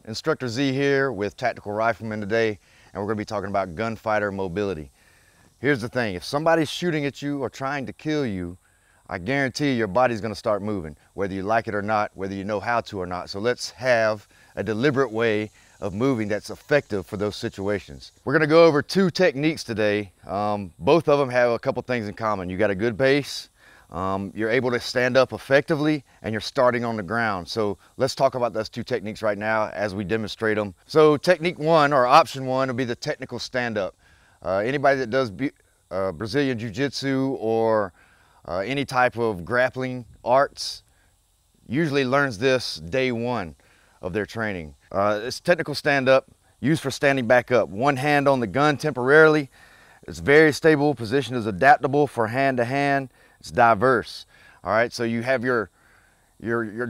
Instructor Z here with Tactical Rifleman today, and we're going to be talking about gunfighter mobility. Here's the thing, if somebody's shooting at you or trying to kill you, I guarantee you your body's going to start moving, whether you like it or not, whether you know how to or not. So let's have a deliberate way of moving that's effective for those situations. We're going to go over two techniques today. Both of them have a couple things in common. You got a good base, you're able to stand up effectively, and you're starting on the ground. So let's talk about those two techniques right now as we demonstrate them. So technique one, or option one, will be the technical stand-up. Anybody that does Brazilian Jiu-Jitsu or any type of grappling arts usually learns this day one of their training. It's technical stand-up, used for standing back up. One hand on the gun temporarily. It's very stable. Position is adaptable for hand to hand. It's diverse. All right, so you have you're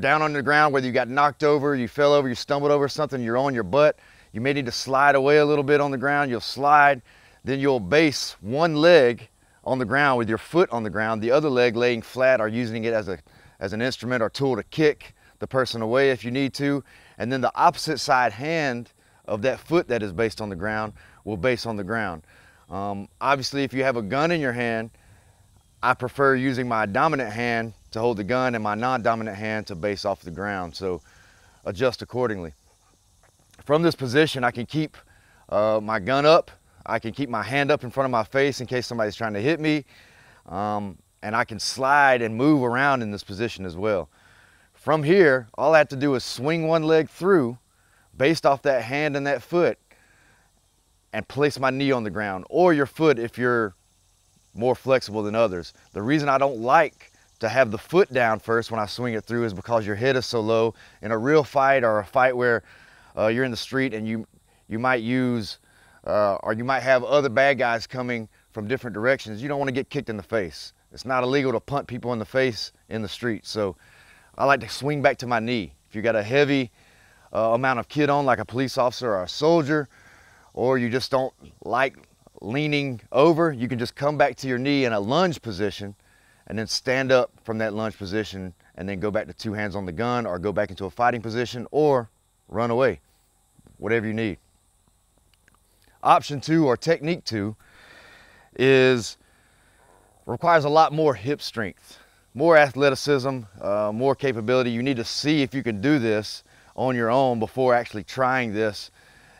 down on the ground, whether you got knocked over, you fell over, you stumbled over something, you're on your butt. You may need to slide away a little bit on the ground. You'll slide, then you'll base one leg on the ground with your foot on the ground, the other leg laying flat or using it as an instrument or tool to kick the person away if you need to. And then the opposite side hand of that foot that is based on the ground will base on the ground. Obviously, if you have a gun in your hand, I prefer using my dominant hand to hold the gun and my non-dominant hand to base off the ground, so adjust accordingly. From this position, I can keep my gun up, I can keep my hand up in front of my face in case somebody's trying to hit me, and I can slide and move around in this position as well. From here, all I have to do is swing one leg through based off that hand and that foot and place my knee on the ground, or your foot if you're more flexible than others. The reason I don't like to have the foot down first when I swing it through is because your head is so low. In a real fight or a fight where you're in the street and you might use or you might have other bad guys coming from different directions, you don't want to get kicked in the face. It's not illegal to punt people in the face in the street, so I like to swing back to my knee. If you got a heavy amount of kit on, like a police officer or a soldier, or you just don't like leaning over, you can just come back to your knee in a lunge position and then stand up from that lunge position and then go back to two hands on the gun, or go back into a fighting position, or run away, whatever you need. Option two, or technique two, requires a lot more hip strength, more athleticism, more capability. You need to see if you can do this on your own before actually trying this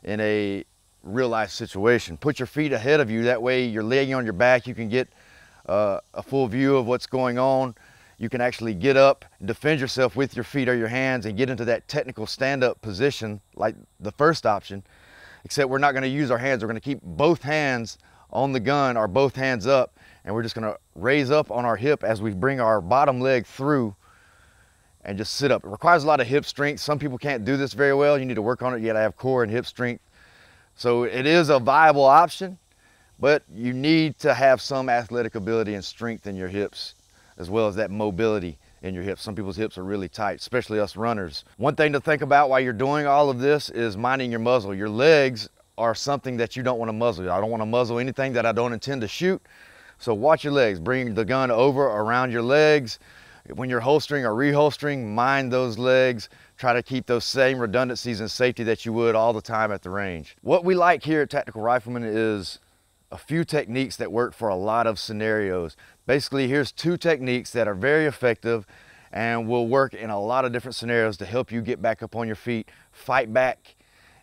in a real life situation. Put your feet ahead of you, that way you're laying on your back, you can get a full view of what's going on. You can actually get up, defend yourself with your feet or your hands, and get into that technical stand-up position like the first option, except we're not going to use our hands. We're going to keep both hands on the gun or both hands up, and we're just going to raise up on our hip as we bring our bottom leg through and just sit up. It requires a lot of hip strength. Some people can't do this very well. You need to work on it. You got to have core and hip strength. So it is a viable option, but you need to have some athletic ability and strength in your hips, as well as that mobility in your hips. Some people's hips are really tight, especially us runners. One thing to think about while you're doing all of this is minding your muzzle. Your legs are something that you don't want to muzzle. I don't want to muzzle anything that I don't intend to shoot. So watch your legs. Bring the gun over around your legs. When you're holstering or reholstering, mind those legs. Try to keep those same redundancies and safety that you would all the time at the range. What we like here at Tactical Rifleman is a few techniques that work for a lot of scenarios. Basically, here's two techniques that are very effective and will work in a lot of different scenarios to help you get back up on your feet, fight back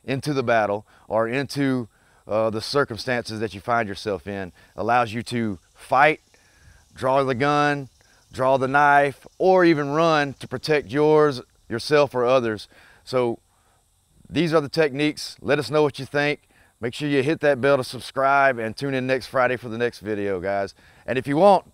into the battle or into the circumstances that you find yourself in. Allows you to fight, draw the gun, draw the knife, or even run to protect yourself or others. So these are the techniques. Let us know what you think. Make sure you hit that bell to subscribe and tune in next Friday for the next video, guys. And if you want,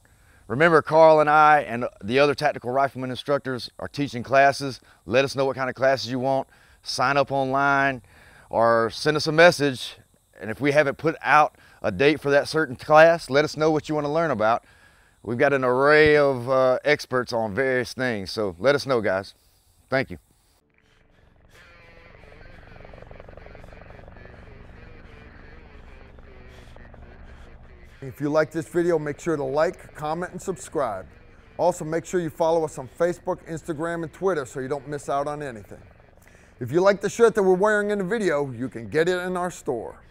remember, Carl and I and the other Tactical Rifleman instructors are teaching classes. Let us know what kind of classes you want. Sign up online or send us a message. And if we haven't put out a date for that certain class, let us know what you want to learn about. We've got an array of experts on various things, so let us know, guys. Thank you. If you like this video, make sure to like, comment, and subscribe. Also, make sure you follow us on Facebook, Instagram, and Twitter so you don't miss out on anything. If you like the shirt that we're wearing in the video, you can get it in our store.